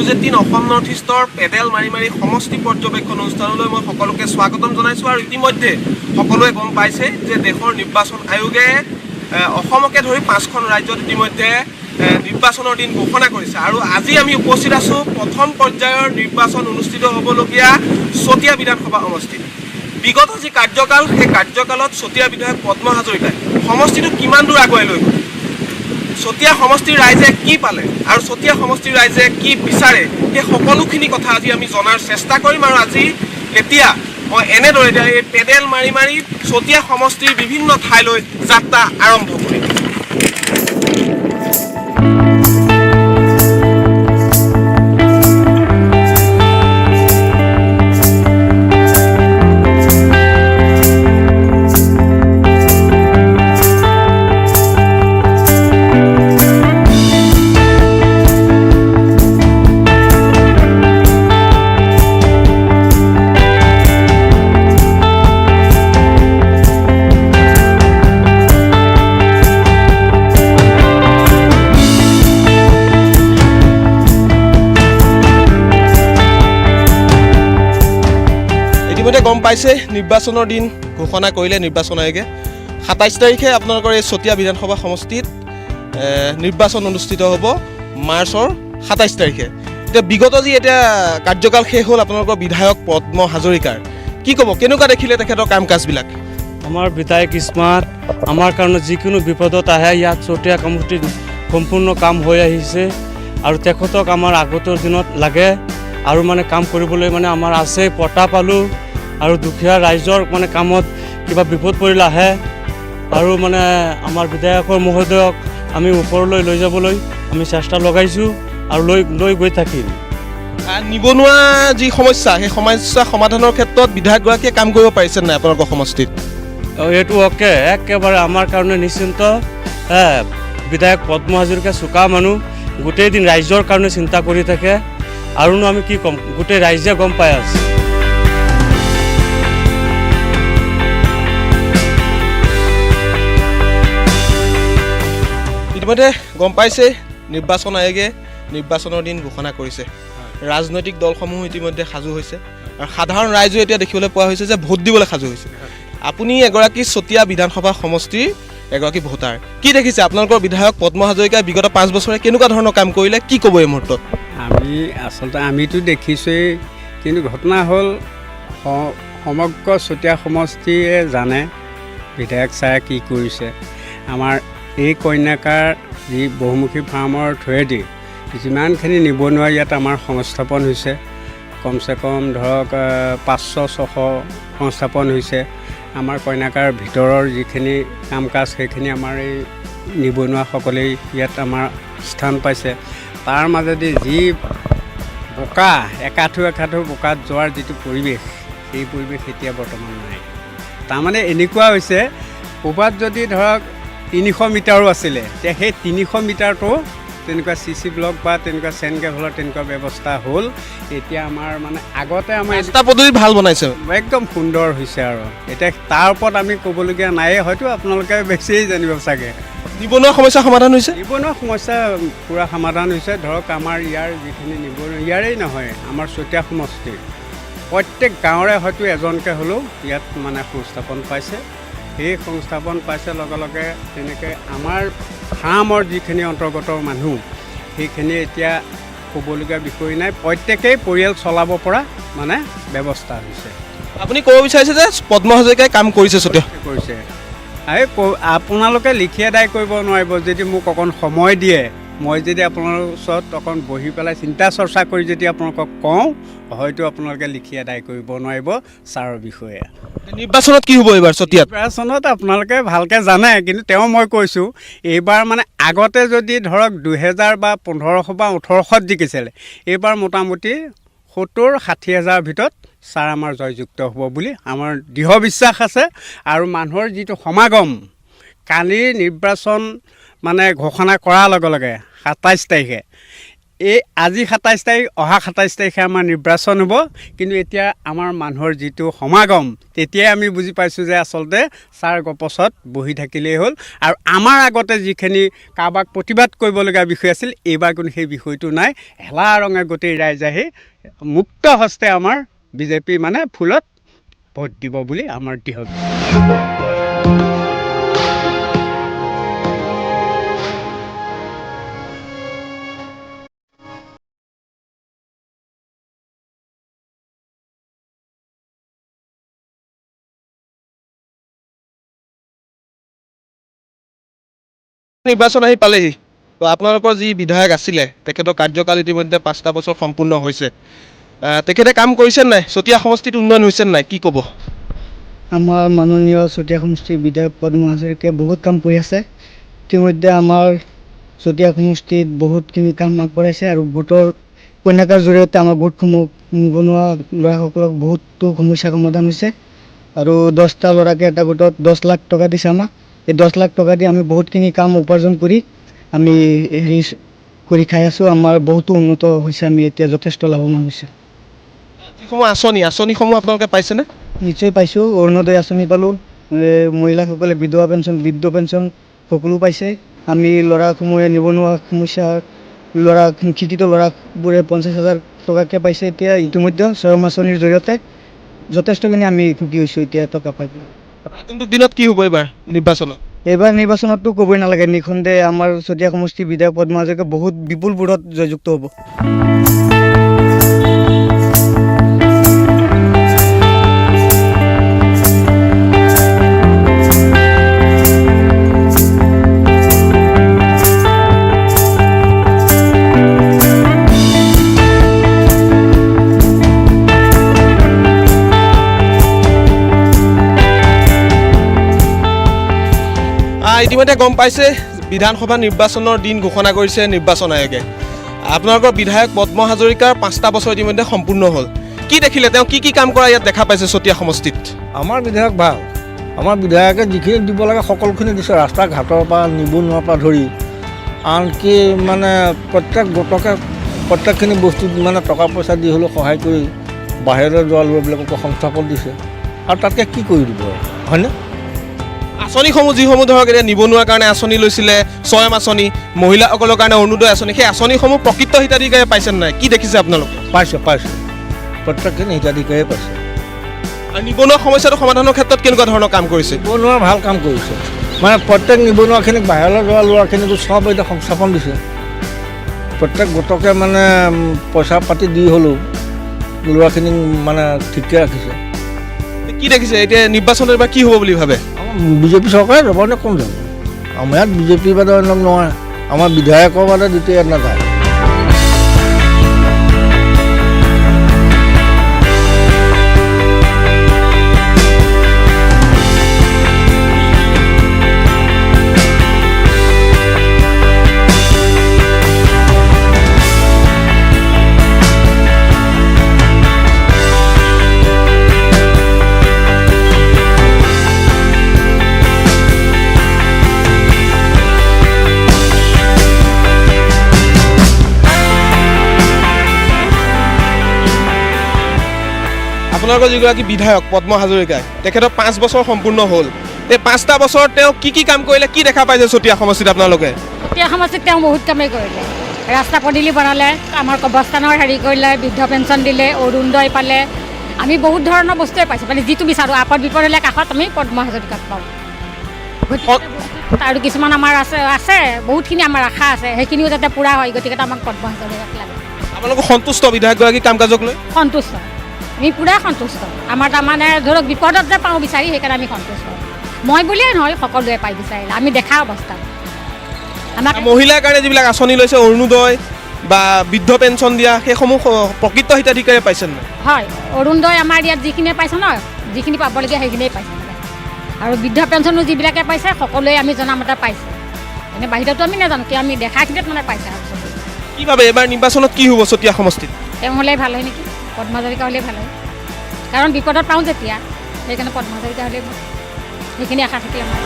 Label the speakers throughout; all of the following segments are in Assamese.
Speaker 1: নিউজ 18 অসম নৰ্থ ইষ্টৰ পেডেল মাৰি মাৰি সমষ্টি পৰ্যবেক্ষণ অনুষ্ঠানলৈ মই সকলোকে স্বাগতম জনাইছোঁ। আৰু ইতিমধ্যে সকলোৱে গম পাইছে যে দেশৰ নিৰ্বাচন আয়োগে অসমকে ধৰি 5খন ৰাজ্যত ইতিমধ্যে নিৰ্বাচনৰ দিন ঘোষণা কৰিছে। আৰু আজি আমি উপস্থিত আছোঁ প্ৰথম পৰ্যায়ৰ নিৰ্বাচন অনুষ্ঠিত হ'বলগীয়া চতিয়া বিধানসভা সমষ্টিত। বিগত যি কাৰ্যকাল, সেই কাৰ্যকালত চতিয়া বিধায়ক পদ্ম হাজৰিকাই সমষ্টিটো কিমান দূৰ আগুৱাই লৈ গ'ল, চতিয়া সমষ্টিৰ ৰাইজে কি পালে আৰু চতিয়া সমষ্টিৰ ৰাইজে কি বিচাৰে, সেই সকলোখিনি কথা আজি আমি জনাৰ চেষ্টা কৰিম। আৰু এতিয়া মই এনেদৰে এই পেডেল মাৰি মাৰি চতিয়া সমষ্টিৰ বিভিন্ন ঠাইলৈ যাত্ৰা আৰম্ভ কৰিম। গম পাইছে নিৰ্বাচনৰ দিন ঘোষণা কৰিলে নিৰ্বাচন আয়োগে। 27 তাৰিখে আপোনালোকৰ এই চতিয়া বিধানসভা সমষ্টিত নিৰ্বাচন অনুষ্ঠিত হ'ব মাৰ্চৰ 27 তাৰিখে। এতিয়া বিগত যি এতিয়া কাৰ্যকাল শেষ হ'ল আপোনালোকৰ বিধায়ক পদ্ম হাজৰিকাৰ, কি ক'ব, কেনেকুৱা দেখিলে তেখেতৰ কাম কাজবিলাক?
Speaker 2: আমাৰ বিধায়ক স্মাৰ্ট, আমাৰ কাৰণে যিকোনো বিপদত আহে ইয়াত চতিয়া সমষ্টিত সম্পূৰ্ণ কাম হৈ আহিছে। আৰু তেখেতক আমাৰ আগতৰ দিনত লাগে আৰু মানে কাম কৰিবলৈ মানে আমাৰ আছে পতা পালোঁ। আৰু দুখীয়া ৰাইজৰ মানে কামত কিবা বিপদ পৰিলে আহে। আৰু মানে আমাৰ বিধায়কৰ মহোদয়ক আমি ওপৰলৈ লৈ যাবলৈ আমি চেষ্টা লগাইছোঁ আৰু লৈ গৈ থাকিম।
Speaker 1: নিবনুৱা যি সমস্যা, সেই সমস্যা সমাধানৰ ক্ষেত্ৰত বিধায়কগৰাকীয়ে কাম কৰিব পাৰিছে নাই আপোনালোকৰ সমষ্টিত?
Speaker 2: এইটো একেবাৰে আমাৰ কাৰণে নিশ্চিন্ত। বিধায়ক পদ্ম হাজৰিকা চোকা মানুহ, গোটেই দিন ৰাইজৰ কাৰণে চিন্তা কৰি থাকে। আৰুনো আমি কি ক'ম, গোটেই ৰাইজে গম পাই আছে।
Speaker 1: ইতিমধ্যে গম পাইছে নিৰ্বাচন আয়োগে নিৰ্বাচনৰ দিন ঘোষণা কৰিছে। ৰাজনৈতিক দলসমূহ ইতিমধ্যে সাজু হৈছে আৰু সাধাৰণ ৰাইজো এতিয়া দেখিবলৈ পোৱা হৈছে যে ভোট দিবলৈ সাজু হৈছে। আপুনি এগৰাকী চতিয়া বিধানসভা সমষ্টিৰ এগৰাকী ভোটাৰ, কি দেখিছে আপোনালোকৰ বিধায়ক পদ্ম হাজৰিকাই বিগত 5 বছৰে কেনেকুৱা ধৰণৰ কাম কৰিলে, কি ক'ব এই মুহূৰ্তত?
Speaker 3: আমিতো দেখিছোৱেই, কিন্তু ঘটনা হ'ল সমগ্ৰ চতিয়া সমষ্টিয়ে জানে বিধায়ক ছাৰে কি কৰিছে। আমাৰ এই কন্যাকাৰ যি বহুমুখী ফাৰ্মৰ থ্ৰুৱেদি যিমানখিনি নিবনুৱা ইয়াত আমাৰ সংস্থাপন হৈছে, কমচে কম ধৰক 500-600 সংস্থাপন হৈছে। আমাৰ কন্যাকাৰ ভিতৰৰ যিখিনি কাম কাজ সেইখিনি আমাৰ এই নিবনুৱাসকলেই ইয়াত আমাৰ স্থান পাইছে। তাৰ মাজেদি যি বোকা একাঠু বোকাত যোৱাৰ যিটো পৰিৱেশ, সেই পৰিৱেশ এতিয়া বৰ্তমান নাই। তাৰমানে এনেকুৱা হৈছে, ক'ৰবাত যদি ধৰক 300 মিটাৰো আছিলে, এতিয়া সেই 300 মিটাৰটো তেনেকুৱা CC ব্লক বা তেনেকুৱা চেনকেভলৰ তেনেকুৱা ব্যৱস্থা হ'ল। এতিয়া আমাৰ মানে আগতে আমাৰ
Speaker 1: ৰাস্তা পদূলি ভাল বনাইছে,
Speaker 3: একদম সুন্দৰ হৈছে। আৰু এতিয়া তাৰ ওপৰত আমি ক'বলগীয়া নাইয়ে, হয়তো আপোনালোকে বেছিয়ে জানিব চাগে।
Speaker 1: নিবনুৱা সমস্যা সমাধান হৈছে,
Speaker 3: নিবনুৱা সমস্যা পূৰা সমাধান হৈছে। ধৰক আমাৰ ইয়াৰ যিখিনি নিবনুৱা, ইয়াৰেই নহয়, আমাৰ চতিয়া সমষ্টিৰ প্ৰত্যেক গাঁৱৰে হয়তো এজনকৈ হ'লেও ইয়াত মানে সংস্থাপন পাইছে। সেই সংস্থাপন পাইছে লগে লগে তেনেকৈ আমাৰ ফাৰ্মৰ যিখিনি অন্তৰ্গত মানুহ, সেইখিনি এতিয়া ক'বলগীয়া বিষয় নাই, প্ৰত্যেকেই পৰিয়াল চলাব পৰা মানে ব্যৱস্থা হৈছে।
Speaker 1: আপুনি ক'ব বিচাৰিছে যে পদ্ম হাজৰিকাই কাম কৰিছে, চতিয়া
Speaker 3: কৰিছে। আপোনালোকে লিখি আদায় কৰিব নোৱাৰিব যদি মোক অকণ সময় দিয়ে। মই যদি আপোনালোকৰ ওচৰত অকণ বহি পেলাই চিন্তা চৰ্চা কৰি যদি আপোনালোকক কওঁ, হয়তো আপোনালোকে লিখি আদায় কৰিব নোৱাৰিব ছাৰৰ বিষয়ে।
Speaker 1: নিৰ্বাচনত কি হ'ব এইবাৰ চতিয়াত?
Speaker 3: নিৰ্বাচনত আপোনালোকে ভালকৈ জানে, কিন্তু মই কৈছোঁ এইবাৰ মানে আগতে যদি ধৰক 2000 বা 1500 বা 1800 জিকিছিলে, এইবাৰ মোটামুটি 70-60 হাজাৰ ভিতৰত ছাৰ আমাৰ জয়যুক্ত হ'ব বুলি আমাৰ দৃঢ় বিশ্বাস আছে। আৰু মানুহৰ যিটো সমাগম, কালিৰ নিৰ্বাচন মানে ঘোষণা কৰাৰ লগে লগে 27 তাৰিখে এই আজি 27 তাৰিখ অহা 27 তাৰিখে আমাৰ নিৰ্বাচন হ'ব কিন্তু এতিয়া আমাৰ মানুহৰ যিটো সমাগম তেতিয়াই আমি বুজি পাইছোঁ যে আচলতে ছাৰ গপছত বহি থাকিলেই হ'ল আৰু আমাৰ আগতে যিখিনি কাৰোবাক প্ৰতিবাদ কৰিবলগীয়া বিষয় আছিল এইবাৰ কিন্তু সেই বিষয়টো নাই হেলা ৰঙে গোটেই ৰাইজ আহি মুক্ত হস্তে আমাৰ বিজেপি মানে ফুলত ভোট দিব বুলি আমাৰ দৃঢ়
Speaker 1: নিৰ্বাচন আহি পালেহি তো আপোনালোকৰ যি বিধায়ক আছিলে তেখেতৰ কাৰ্যকাল ইতিমধ্যে 5টা বছৰ সম্পূৰ্ণ হৈছে তেখেতে কাম কৰিছে নাই চতিয়া সমষ্টিত উন্নয়ন হৈছে নাই কি ক'ব
Speaker 4: আমাৰ মাননীয় চতিয়া সমষ্টিৰ বিধায়ক পদ্ম হাজৰিকাই বহুত কাম কৰি আছে ইতিমধ্যে আমাৰ চতিয়া সমষ্টিত বহুতখিনি কাম আগবঢ়াইছে আৰু ভোটৰ কন্যাকাৰ জৰিয়তে আমাৰ ভোটসমূহ নিবনুৱা ল'ৰাসকলক বহুতো সমস্যাৰ সমাধান হৈছে আৰু 10টা ল'ৰাকে এটা গোটত 10 লাখ টকা দিছে আমাক এই 10 লাখ টকা দি আমি বহুতখিনি কাম উপাৰ্জন কৰি আমি হেৰি কৰি খাই আছোঁ আমাৰ বহুতো উন্নত হৈছে আমি এতিয়া যথেষ্ট লাভৱান হৈছোঁ
Speaker 1: যিসমূহ আঁচনিসমূহ আপোনালোকে পাইছেনে
Speaker 4: নিশ্চয় পাইছোঁ অৰুণোদয় আঁচনি পালোঁ মহিলাসকলে বিধৱা পেঞ্চন বৃদ্ধ পেঞ্চন সকলো পাইছে আমি ল'ৰাসমূহে নিবনুৱা সমস্যা ল'ৰা শিক্ষিত ল'ৰাবোৰে 50,000 টকাকৈ পাইছে এতিয়া ইতিমধ্যে চৰম আঁচনিৰ জৰিয়তে যথেষ্টখিনি আমি সুখী হৈছোঁ এতিয়া টকা পাই
Speaker 1: কিন্তু দিনত কি হ'ব এইবাৰ নিৰ্বাচনত
Speaker 4: এইবাৰ নিৰ্বাচনততো ক'বই নালাগে নিঃসন্দেহে আমাৰ চতিয়া সমষ্টিৰ বিধায়ক পদ্ম হাজৰিকা বহুত বিপুল ভোটত জয়যুক্ত হ'ব
Speaker 1: ইতিমধ্যে গম পাইছে বিধানসভা নিৰ্বাচনৰ দিন ঘোষণা কৰিছে নিৰ্বাচন আয়োগে আপোনালোকৰ বিধায়ক পদ্ম হাজৰিকাৰ 5টা বছৰ ইতিমধ্যে সম্পূৰ্ণ হ'ল কি দেখিলে তেওঁ কি কাম কৰা ইয়াত দেখা পাইছে চতিয়া সমষ্টিত
Speaker 5: আমাৰ বিধায়ক ভাল আমাৰ বিধায়কে যিখিনি দিব লাগে সকলোখিনি দিছে ৰাস্তা ঘাটৰ পৰা নিবনুৱাৰ পৰা ধৰি আনকি মানে প্ৰত্যেক গোটকে প্ৰত্যেকখিনি বস্তু মানে টকা পইচা দি হ'লেও সহায় কৰি বাহিৰলৈ যোৱা ল'ৰাবিলাকক সংস্থাপন দিছে আৰু তাতকৈ কি কৰি দিব হয়নে
Speaker 1: আঁচনিসমূহ যিসমূহ ধৰক এতিয়া নিবনুৱাৰ কাৰণে আঁচনি লৈছিলে স্বয়ং আঁচনি মহিলাসকলৰ কাৰণে অৰুণোদয় আঁচনি সেই আঁচনিসমূহ প্ৰকৃত হিতাধিকাৰীয়ে পাইছে নাই কি দেখিছে আপোনালোকে
Speaker 5: পাইছে প্ৰত্যেকখিনি হিতাধিকাৰীয়ে পাইছে
Speaker 1: আৰু নিবনুৱা সমস্যাটো সমাধানৰ ক্ষেত্ৰত কেনেকুৱা ধৰণৰ কাম কৰিছে
Speaker 5: নিবনুৱা ভাল কাম কৰিছে মানে প্ৰত্যেক নিবনুৱাখিনিক বাহিৰলৈ যোৱা ল'ৰাখিনিকো চব এতিয়া সংস্থাপন দিছে প্ৰত্যেক গোটকে মানে পইচা পাতি দি হ'লেও ল'ৰাখিনিক মানে ঠিকে ৰাখিছে
Speaker 1: কি দেখিছে এতিয়া নিৰ্বাচনত এবাৰ কি হ'ব বুলি ভাবে
Speaker 5: বিজেপি চৰকাৰে যাব নে কোন যাব আমাৰ ইয়াত বিজেপিৰ বাদে অন্য নহয় আমাৰ বিধায়কৰ বাদে দ্বিতীয় ইয়াত নাযায়
Speaker 1: আপোনালোকৰ যিগৰাকী বিধায়ক পদ্ম হাজৰিকাই তেখেতৰ 5 বছৰ সম্পূৰ্ণ হ'ল এই 5টা বছৰত তেওঁ কি কাম কৰিলে কি দেখা পাইছে চতিয়া সমষ্টিত আপোনালোকে
Speaker 6: চতিয়া সমষ্টিত তেওঁ বহুত কামেই কৰিলে ৰাস্তা পদূলি বনালে আমাৰ কবৰস্থানৰ হেৰি কৰিলে বৃদ্ধ পেঞ্চন দিলে অৰুণোদয় পালে আমি বহুত ধৰণৰ বস্তুৱে পাইছোঁ মানে যিটো বিচাৰোঁ আপদ বিপদ হ'লে কাষত আমি পদ্ম হাজৰিকাক পাওঁ আৰু কিছুমান আমাৰ আছে বহুতখিনি আমাৰ আশা আছে সেইখিনিও যাতে পূৰা হয় গতিকে আমাক পদ্ম হাজৰিকাক লাগে
Speaker 1: আপোনালোক সন্তুষ্ট বিধায়কগৰাকী কাম কাজক লৈ
Speaker 6: সন্তুষ্ট আমি পূৰা সন্তুষ্ট আমাৰ তাৰমানে ধৰক বিপদত যে পাওঁ বিচাৰি সেইকাৰণে আমি সন্তুষ্ট মই বুলিয়ে নহয় সকলোৱে পাই বিচাৰিলে আমি দেখা অৱস্থাত আমাক
Speaker 1: মহিলাৰ কাৰণে যিবিলাক আঁচনি লৈছে অৰুণোদয় বা বৃদ্ধ পেঞ্চন দিয়া সেইসমূহ প্ৰকৃত হিতাধিকাৰীয়ে পাইছে নাই
Speaker 6: হয় অৰুণোদয় আমাৰ ইয়াত যিখিনিয়ে পাইছে ন যিখিনি পাবলগীয়া সেইখিনিয়ে পাইছে আৰু বৃদ্ধ পেঞ্চনো যিবিলাকে পাইছে সকলোৱে আমি জনামতে পাইছে এনে বাহিৰতো আমি নাজানো কি আমি দেখাখিনিত মানে পাইছে
Speaker 1: কি ভাবে এবাৰ নিৰ্বাচনত কি হ'ব চতিয়া সমষ্টিত
Speaker 6: তেওঁ হ'লেই ভাল হয় নেকি পদ্ম হাজৰিকা হ'লেই ভাল হয় কাৰণ বিপদত পাওঁ যেতিয়া সেইকাৰণে পদ্ম হাজৰিকা হ'লেই সেইখিনি আশা থাকিলে আমাৰ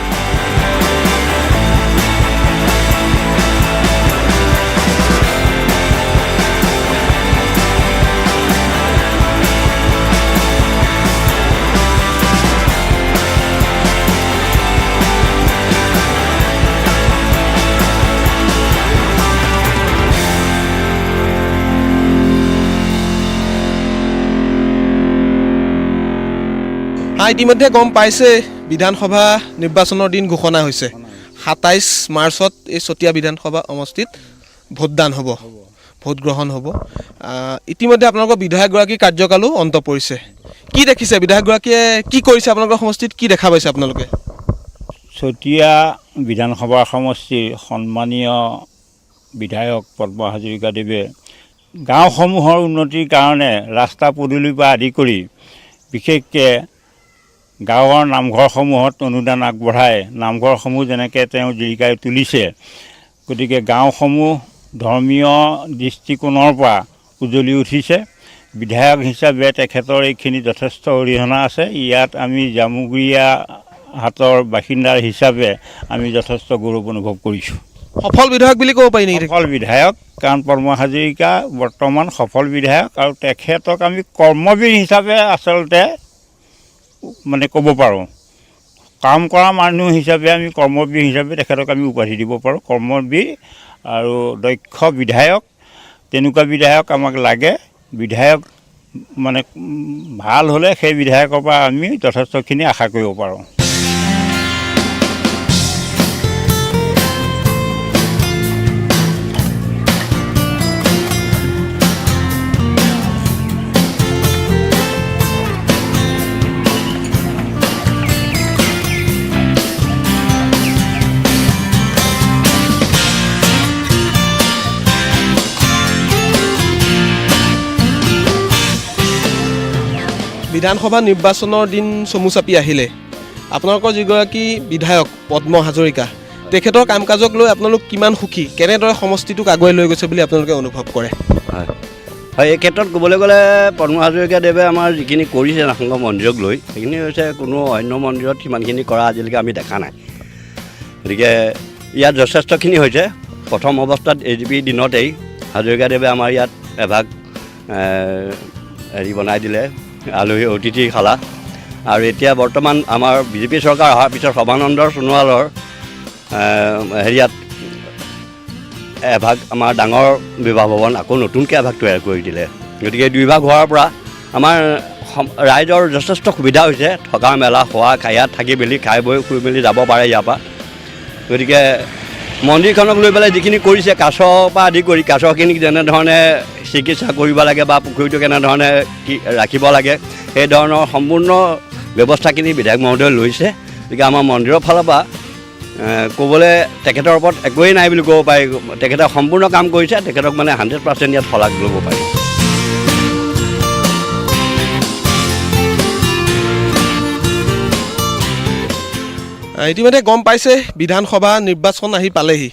Speaker 1: ইতিমধ্যে গম পাইছে বিধানসভা নিৰ্বাচনৰ দিন ঘোষণা হৈছে 27 মাৰ্চত এই চতিয়া বিধানসভা সমষ্টিত ভোটদান হ'ব ভোট গ্ৰহণ হ'ব ইতিমধ্যে আপোনালোকৰ বিধায়কগৰাকী কাৰ্যকালো অন্ত পৰিছে কি দেখিছে বিধায়কগৰাকীয়ে কি কৰিছে আপোনালোকৰ সমষ্টিত কি দেখা পাইছে আপোনালোকে
Speaker 7: চতিয়া বিধানসভা সমষ্টিৰ সন্মানীয় বিধায়ক পদ্ম হাজৰিকাদেৱে গাঁওসমূহৰ উন্নতিৰ কাৰণে ৰাস্তা পদূলিৰ পৰা আদি কৰি বিশেষকৈ গাঁৱৰ নামঘৰসমূহত অনুদান আগবঢ়াই নামঘৰসমূহ যেনেকৈ তেওঁ জিলিকাই তুলিছে গতিকে গাঁওসমূহ ধৰ্মীয় দৃষ্টিকোণৰ পৰা উজলি উঠিছে বিধায়ক হিচাপে তেখেতৰ এইখিনি যথেষ্ট অৰিহণা আছে ইয়াত আমি জামুগুৰিয়া হাতৰ বাসিন্দাৰ হিচাপে আমি যথেষ্ট গৌৰৱ অনুভৱ কৰিছোঁ
Speaker 1: সফল বিধায়ক বুলি ক'ব পাৰি নেকি
Speaker 7: সফল বিধায়ক কাৰণ পদ্ম হাজৰিকা বৰ্তমান সফল বিধায়ক আৰু তেখেতক আমি কৰ্মবীৰ হিচাপে আচলতে মানে ক'ব পাৰোঁ কাম কৰা মানুহ হিচাপে আমি কৰ্মবীৰ হিচাপে তেখেতক আমি উপাধি দিব পাৰোঁ কৰ্মবীৰ আৰু দক্ষ বিধায়ক তেনেকুৱা বিধায়ক আমাক লাগে বিধায়ক মানে ভাল হ'লে সেই বিধায়কৰ পৰা আমি যথেষ্টখিনি আশা কৰিব পাৰোঁ
Speaker 1: বিধানসভা নিৰ্বাচনৰ দিন চমু চাপি আহিলে আপোনালোকৰ যিগৰাকী বিধায়ক পদ্ম হাজৰিকা তেখেতৰ কাম কাজক লৈ আপোনালোক কিমান সুখী কেনেদৰে সমষ্টিটোক আগুৱাই লৈ গৈছে বুলি আপোনালোকে অনুভৱ কৰে
Speaker 8: হয় এই ক্ষেত্ৰত ক'বলৈ গ'লে পদ্ম হাজৰিকাদেৱে আমাৰ যিখিনি কৰিছে নাগসংগ মন্দিৰক লৈ সেইখিনি হৈছে কোনো অন্য মন্দিৰত সিমানখিনি কৰা আজিলৈকে আমি দেখা নাই গতিকে ইয়াত যথেষ্টখিনি হৈছে প্ৰথম অৱস্থাত AGP দিনতেই হাজৰিকাদেৱে আমাৰ ইয়াত এভাগ হেৰি বনাই দিলে আলহী অতিথিশালা আৰু এতিয়া বৰ্তমান আমাৰ BJP চৰকাৰ অহাৰ পিছত সৰ্বানন্দ সোণোৱালৰ হেৰিয়াত এভাগ আমাৰ ডাঙৰ বিবাহ ভৱন আকৌ নতুনকৈ এভাগ তৈয়াৰ কৰি দিলে গতিকে দুইভাগ হোৱাৰ পৰা আমাৰ ৰাইজৰ যথেষ্ট সুবিধা হৈছে থকা মেলা খোৱা ইয়াত থাকি মেলি খাই বৈ শুই মেলি যাব পাৰে ইয়াৰ পৰা গতিকে মন্দিৰখনক লৈ পেলাই যিখিনি কৰিছে কাছৰ পৰা আদি কৰি কাছখিনিক যেনেধৰণে চিকিৎসা কৰিব লাগে বা পুখুৰীটো কেনেধৰণে ৰাখিব লাগে সেই ধৰণৰ সম্পূৰ্ণ ব্যৱস্থাখিনি বিধায়ক মহোদয়ে লৈছে গতিকে আমাৰ মন্দিৰৰ ফালৰ পৰা ক'বলৈ তেখেতৰ ওপৰত একোৱেই নাই বুলি ক'ব পাৰি তেখেতে সম্পূৰ্ণ কাম কৰিছে তেখেতক মানে 100% ইয়াত শলাগ ল'ব পাৰি
Speaker 1: ইতিমধ্যে গম পাইছে বিধানসভা নিৰ্বাচন আহি পালেহি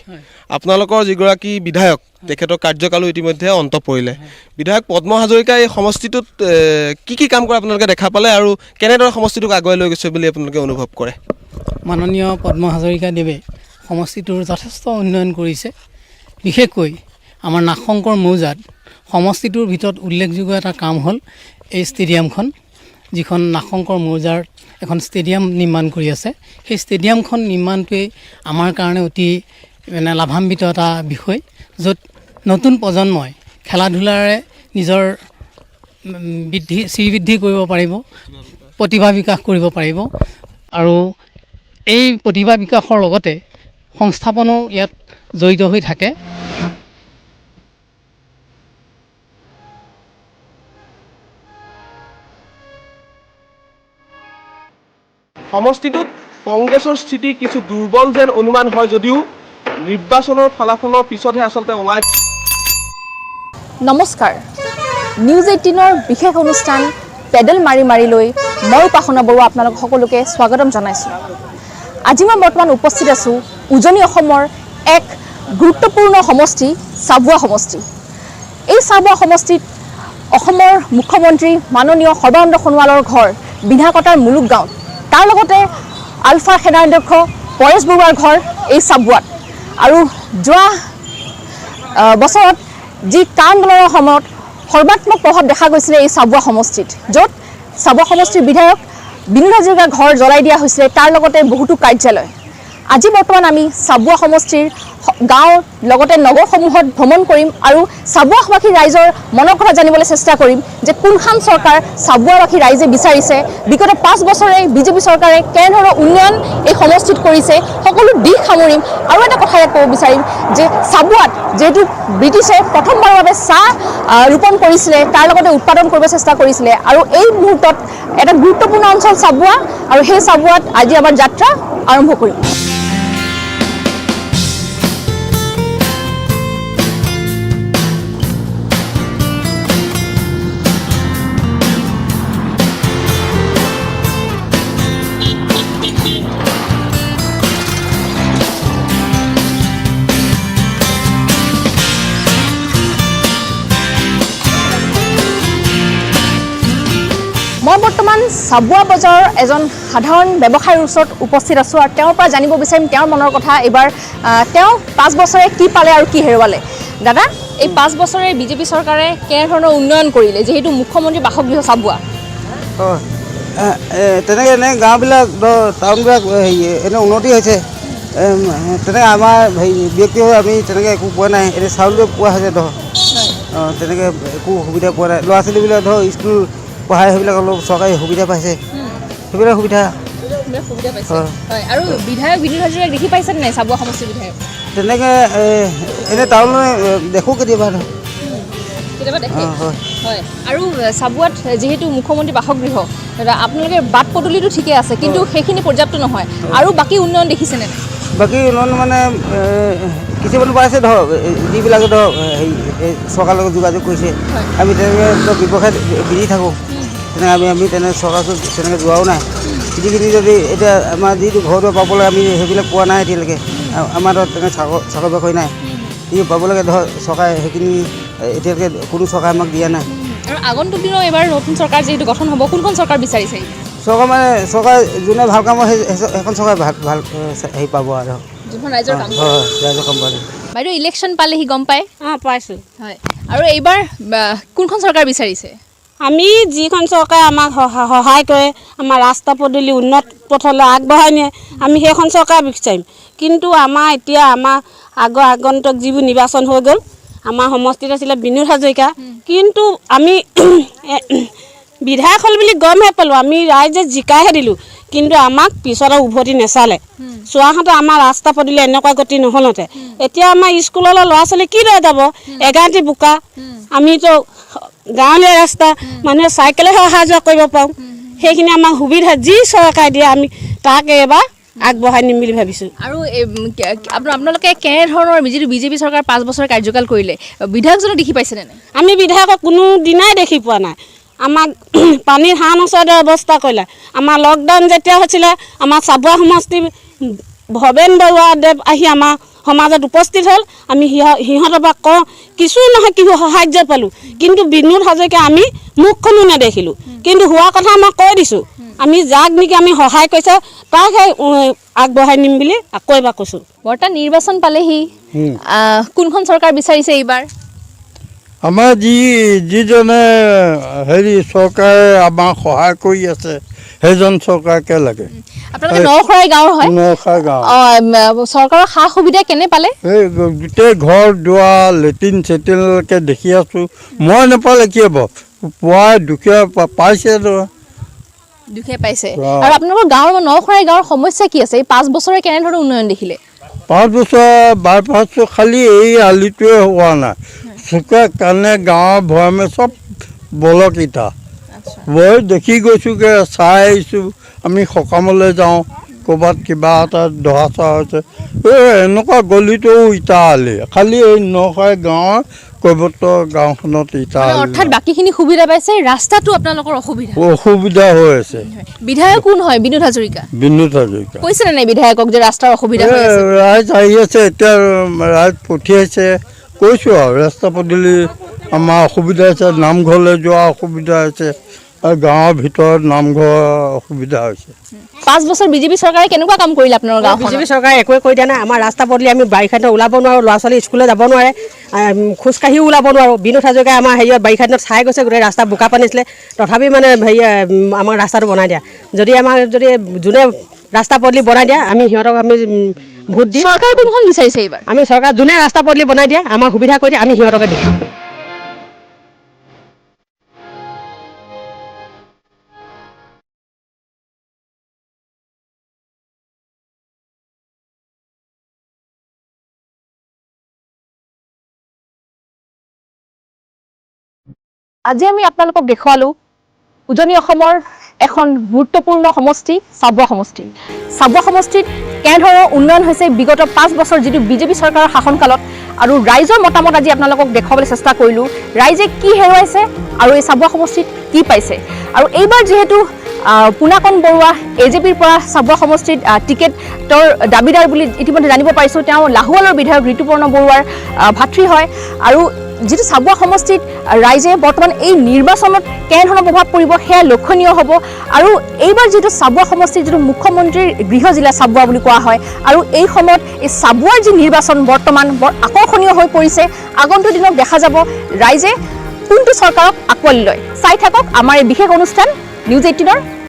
Speaker 1: আপোনালোকৰ যিগৰাকী বিধায়ক তেখেতৰ কাৰ্যকালো ইতিমধ্যে অন্ত পৰিলে বিধায়ক পদ্ম হাজৰিকা এই সমষ্টিটোত কি কাম কৰে আপোনালোকে দেখা পালে আৰু কেনেদৰে সমষ্টিটোক আগুৱাই লৈ গৈছে বুলি আপোনালোকে অনুভৱ কৰে
Speaker 9: মাননীয় পদ্ম হাজৰিকাদেৱে সমষ্টিটোৰ যথেষ্ট উন্নয়ন কৰিছে বিশেষকৈ আমাৰ নাগশংকৰ মৌজাত সমষ্টিটোৰ ভিতৰত উল্লেখযোগ্য এটা কাম হ'ল এই ষ্টেডিয়ামখন যিখন নাগশংকৰ মৌজাৰ এখন ষ্টেডিয়াম নিৰ্মাণ কৰি আছে সেই ষ্টেডিয়ামখন নিৰ্মাণটোৱে আমাৰ কাৰণে অতি মানে লাভান্বিত এটা বিষয় য'ত নতুন প্ৰজন্মই খেলা ধূলাৰে নিজৰ শ্ৰীবৃদ্ধি কৰিব পাৰিব প্ৰতিভা বিকাশ কৰিব পাৰিব আৰু এই প্ৰতিভা বিকাশৰ লগতে সংস্থাপনো ইয়াত জড়িত হৈ থাকে
Speaker 1: সমষ্টিটোত কংগ্ৰেছৰ স্থিতি কিছু দুৰ্বল যেন অনুমান হয় যদিও নিৰ্বাচনৰ ফলাফলৰ পিছতহে আচলতে ওলাই
Speaker 10: নমস্কাৰ নিউজ 18ৰ বিশেষ অনুষ্ঠান পেডেল মাৰি মাৰি লৈ মই উপাসনা বৰুৱা আপোনালোক সকলোকে স্বাগতম জনাইছোঁ আজি মই বৰ্তমান উপস্থিত আছোঁ উজনি অসমৰ এক গুৰুত্বপূৰ্ণ সমষ্টি চাবুৱা সমষ্টি এই চাবুৱা সমষ্টিত অসমৰ মুখ্যমন্ত্ৰী মাননীয় সৰ্বানন্দ সোণোৱালৰ ঘৰ বিনাকটাৰ মুলুক গাঁৱত তাৰ লগতে আলফা সেনাধ্যক্ষ পৰেশ বৰুৱাৰ ঘৰ এই চাবুৱাত আৰু যোৱা বছৰত যি কা আন্দোলনৰ সময়ত সৰ্বাত্মক প্ৰভাৱ দেখা গৈছিলে এই চাবুৱা সমষ্টিত য'ত চাবুৱা সমষ্টিৰ বিধায়ক বিনোদ হাজৰিকাৰ ঘৰ জ্বলাই দিয়া হৈছিলে তাৰ লগতে বহুতো কাৰ্যালয় আজি বৰ্তমান আমি চাবুৱা সমষ্টিৰ গাঁৱৰ লগতে নগৰসমূহত ভ্ৰমণ কৰিম আৰু চাবুৱাবাসী ৰাইজৰ মনৰ কথা জানিবলৈ চেষ্টা কৰিম যে কোনখন চৰকাৰ চাবুৱাবাসী ৰাইজে বিচাৰিছে, বিগত 5 বছৰে বিজেপি চৰকাৰে কেনেধৰণৰ উন্নয়ন এই সমষ্টিত কৰিছে, সকলো দিশ সামৰিম। আৰু এটা কথা ইয়াত ক'ব বিচাৰিম যে চাবুৱাত যিহেতু ব্ৰিটিছে প্ৰথমবাৰৰ বাবে চাহ ৰোপণ কৰিছিলে, তাৰ লগতে উৎপাদন কৰিব চেষ্টা কৰিছিলে আৰু এই মুহূৰ্তত এটা গুৰুত্বপূৰ্ণ অঞ্চল চাবুৱা আৰু সেই চাবুৱাত আজি আমাৰ যাত্ৰা আৰম্ভ কৰিম। মই বৰ্তমান চাবুৱা বজাৰৰ এজন সাধাৰণ ব্যৱসায়ীৰ ওচৰত উপস্থিত আছোঁ আৰু তেওঁৰ পৰা জানিব বিচাৰিম তেওঁৰ মনৰ কথা। এইবাৰ তেওঁ 5 বছৰে কি পালে আৰু কি হেৰুৱালে। দাদা, এই 5 বছৰে বিজেপি চৰকাৰে কেনেধৰণৰ উন্নয়ন কৰিলে, যিহেতু মুখ্যমন্ত্ৰী বাসগৃহ চাবুৱা?
Speaker 4: তেনেকৈ এনে গাঁওবিলাক টাউনবিলাক এনে উন্নতি হৈছে। তেনেকৈ আমাৰ ব্যক্তি হৈ আমি তেনেকৈ একো পোৱা নাই। এনে চাউলটো পোৱা হৈছে ধৰ, তেনেকৈ একো সুবিধা পোৱা নাই। ল'ৰা ছোৱালীবিলাক ধৰ স্কুল পঢ়াই সেইবিলাক অলপ চৰকাৰী সুবিধা পাইছে, সেইবিলাক সুবিধা
Speaker 10: হয়। আৰু বিধায়ক বিনোদ হাজৰিকাক দেখি পাইছে নাই চাবুৱা সমষ্টিৰ বিধায়ক?
Speaker 4: তেনেকৈ এনে টাউনলৈ দেখোঁ কেতিয়াবা
Speaker 10: দেখে। হয়। আৰু চাবুৱাত যিহেতু মুখ্যমন্ত্ৰী বাসগৃহ, আপোনালোকে বাট পদূলিটো ঠিকে আছে, কিন্তু সেইখিনি পৰ্যাপ্ত নহয়। আৰু বাকী উন্নয়ন দেখিছেনে নাই?
Speaker 4: বাকী উন্নয়ন মানে কিছুমান পাইছে ধৰক, যিবিলাকে ধৰক চৰকাৰৰ লগত যোগাযোগ কৰিছে। আমি তেনেকৈ ব্যৱসায়ত বিজি থাকোঁ, তেনেকৈ আমি তেনেকৈ চৰকাৰৰ ওচৰত তেনেকৈ যোৱাও নাই। যিখিনি যদি এতিয়া আমাৰ যিটো ঘৰটো পাবলৈ আমি সেইবিলাক পোৱা নাই এতিয়ালৈকে। আমাৰ ধৰক তেনেকৈ চাকৰি বাকৰি নাই, যি পাব লাগে ধৰক চৰকাৰে সেইখিনি এতিয়ালৈকে কোনো চৰকাৰে আমাক দিয়া নাই।
Speaker 10: আৰু আগন্তুক দিনৰ এইবাৰ নতুন চৰকাৰ যিহেতু গঠন হ'ব, কোনখন চৰকাৰ বিচাৰিছে?
Speaker 4: চৰকাৰ মানে চৰকাৰ যোনে ভাল কাম হয় সেইখন চৰকাৰে ভাল হেৰি পাব আৰু
Speaker 10: যোনখন ৰাইজৰ কাম
Speaker 4: হয়, ৰাইজৰ কাম পালে।
Speaker 10: বাইদেউ, ইলেকশ্যন পালেহি গম পায়?
Speaker 11: পাইছোঁ।
Speaker 10: হয়। আৰু এইবাৰ কোনখন চৰকাৰ বিচাৰিছে?
Speaker 11: আমি যিখন চৰকাৰে আমাক সহায় কৰে, আমাৰ ৰাস্তা পদূলি উন্নত পথলৈ আগবঢ়াই নিয়ে, আমি সেইখন চৰকাৰ বিচাৰিম। কিন্তু আমাৰ এতিয়া আগন্তুক যিবোৰ নিৰ্বাচন হৈ গ'ল, আমাৰ সমষ্টিত আছিলে বিনোদ হাজৰিকা, কিন্তু আমি বিধায়ক হ'ল বুলি গমহে পালোঁ, আমি ৰাইজে জিকাইহে দিলোঁ, কিন্তু আমাক পিছত উভতি নেচালে। চোৱাহঁতে আমাৰ ৰাস্তা পদূলি এনেকুৱা গতি নহ'লতে। এতিয়া আমাৰ স্কুললৈ ল'ৰা ছোৱালী কিদৰে যাব? এগাঁটি বোকা, আমিতো গাঁৱলীয়া ৰাস্তা, মানুহে চাইকেলেহে অহা যোৱা কৰিব পাৰোঁ। সেইখিনি আমাক সুবিধা যি চৰকাৰে দিয়ে আমি তাকে এবাৰ আগবঢ়াই নিম বুলি ভাবিছোঁ।
Speaker 10: আৰু আপোনালোকে কেনেধৰণৰ, যিটো বিজেপি চৰকাৰ 5 বছৰ কাৰ্যকাল কৰিলে, বিধায়কজনক দেখি পাইছেনে নাই?
Speaker 11: আমি বিধায়কক কোনো দিনাই দেখি পোৱা নাই। আমাক পানীৰ হাঁহ নচোৱাৰ ব্যৱস্থা কৰিলে। আমাৰ লকডাউন যেতিয়া হৈছিলে, আমাৰ চাবুৱা সমষ্টিৰ ভৱেন বৰুৱাদেৱ আহি আমাৰ সমাজত উপস্থিত হ'ল। আমি সিহঁতৰ পৰা কওঁ কিছু নহয় কিছু সাহাৰ্য পালোঁ, কিন্তু বিনোদ হাজৰিকা আমি মুখখনো নেদেখিলোঁ। কিন্তু হোৱা কথা আমাক কৈ দিছোঁ, আমি যাক নেকি আমি সহায় কৰিছে তাকহে আগবঢ়াই নিম বুলি আকৌ এবাৰ কৈছোঁ।
Speaker 10: বৰ্তমান নিৰ্বাচন পালেহি, কোনখন চৰকাৰ বিচাৰিছে এইবাৰ?
Speaker 12: আমাৰ যিজনে চৰকাৰে আমাক সহায় কৰি আছে সেইজন চৰকাৰকে লাগে।
Speaker 10: আপোনালোকে নখৰাই গাঁৱৰ হয়?
Speaker 12: নখৰাই গাঁও।
Speaker 10: চৰকাৰৰ সা সুবিধা কেনে পালে?
Speaker 12: এই গোটেই ঘৰ দুৱাৰ লেট্ৰিন চেট্ৰিনলৈকে দেখি আছোঁ। মই নাপালে কি হ'ব, পুৱাই দুখীয়া পাইছে।
Speaker 10: দুখীয়া পাইছে। আৰু আপোনালোকৰ গাঁৱৰ নখৰাই গাঁৱৰ সমস্যা কি আছে? এই 5 বছৰে কেনেধৰণৰ উন্নয়ন দেখিলে?
Speaker 12: 5 বছৰ বাইপাছটো খালি এই আলিটোৱে হোৱা নাই। চুকে কাণে গাঁৱৰ ভৈয়ামে চব বলক ইটা। মই দেখি গৈছোঁগৈ, চাই আহিছোঁ। আমি সকামলৈ যাওঁ, ক'ৰবাত কিবা এটা দহা চহা হৈছে, এনেকুৱা গলিটো ইটা আলি, খালি এই নখৰাই গাঁৱৰ কৈবত্তৰ গাঁওখনত ইটা আলি।
Speaker 10: অৰ্থাৎ বাকীখিনি সুবিধা পাইছে, ৰাস্তাটো আপোনালোকৰ
Speaker 12: অসুবিধা হৈ আছে।
Speaker 10: বিধায়ক কোন হয়? বিনোদ হাজৰিকা।
Speaker 12: বিনোদ হাজৰিকা
Speaker 10: কৈছেনে নাই বিধায়কক যে ৰাস্তাৰ অসুবিধা হৈ আছে?
Speaker 12: ৰাইজ আহি আছে, এতিয়া ৰাইজ পঠিয়াইছে। কৈছোঁ আৰু ৰাস্তা পদূলি আমাৰ অসুবিধা হৈছে, নামঘৰলৈ যোৱা অসুবিধা হৈছে, আৰু গাঁৱৰ ভিতৰত নামঘৰ অসুবিধা হৈছে।
Speaker 10: 5 বছৰ বিজেপি চৰকাৰে কেনেকুৱা কাম কৰিলে আপোনালোকৰ গাঁৱত?
Speaker 11: বিজেপি চৰকাৰে একোৱে কৰি দিয়া নাই। আমাৰ ৰাস্তা পদূলি আমি বাৰিষা দিনত ওলাব নোৱাৰোঁ, ল'ৰা ছোৱালী স্কুললৈ যাব নোৱাৰে, খোজকাঢ়িও ওলাব নোৱাৰোঁ। বিনোদ হাজৰিকাই আমাৰ বাৰিষা দিনত চাই গৈছে, গোটেই ৰাস্তা বোকা পানী আছিলে, তথাপি মানে আমাৰ ৰাস্তাটো বনাই দিয়া। যদি যোনে ৰাস্তা পদূলি বনাই দিয়ে আমি সিহঁতক আমি ভোট দিম।
Speaker 10: চৰকাৰ কোনখন বিচাৰিছে এইবাৰ?
Speaker 11: আমি চৰকাৰ যোনে ৰাস্তা পদূলি বনাই দিয়ে আমাৰ সুবিধা কৰি দিয়ে আমি সিহঁতকে দিম।
Speaker 10: আজি আমি আপোনালোকক দেখুৱালোঁ উজনি অসমৰ এখন গুৰুত্বপূৰ্ণ সমষ্টি চাবুৱা সমষ্টি। চাবুৱা সমষ্টিত কেনেধৰণৰ উন্নয়ন হৈছে বিগত 5 বছৰ যিটো বিজেপি চৰকাৰৰ শাসনকালত, আৰু ৰাইজৰ মতামত আজি আপোনালোকক দেখুৱাবলৈ চেষ্টা কৰিলোঁ। ৰাইজে কি হেৰুৱাইছে আৰু এই চাবুৱা সমষ্টিত কি পাইছে। আৰু এইবাৰ যিহেতু পুনাকণ বৰুৱা AJPৰ পৰা চাবুৱা সমষ্টিত টিকেটৰ দাবীদাৰ বুলি ইতিমধ্যে জানিব পাৰিছোঁ। তেওঁ লাহোৱালৰ বিধায়ক ঋতুপৰ্ণ বৰুৱাৰ ভাতৃ হয়। আৰু যিটো চাবুৱা সমষ্টিত ৰাইজে বৰ্তমান এই নিৰ্বাচনত কেনেধৰণৰ প্ৰভাৱ পৰিব সেয়া লক্ষণীয় হ'ব। আৰু এইবাৰ যিটো চাবুৱা সমষ্টিৰ যিটো মুখ্যমন্ত্ৰীৰ গৃহ জিলা চাবুৱা বুলি কোৱা হয়, আৰু এই সময়ত এই চাবুৱাৰ যি নিৰ্বাচন বৰ্তমান বৰ আকৰ্ষণীয় হৈ পৰিছে। আগন্তুক দিনত দেখা যাব ৰাইজে কোনটো চৰকাৰক আঁকোৱালি লয়। চাই থাকক আমাৰ এই বিশেষ অনুষ্ঠান নিউজ 18।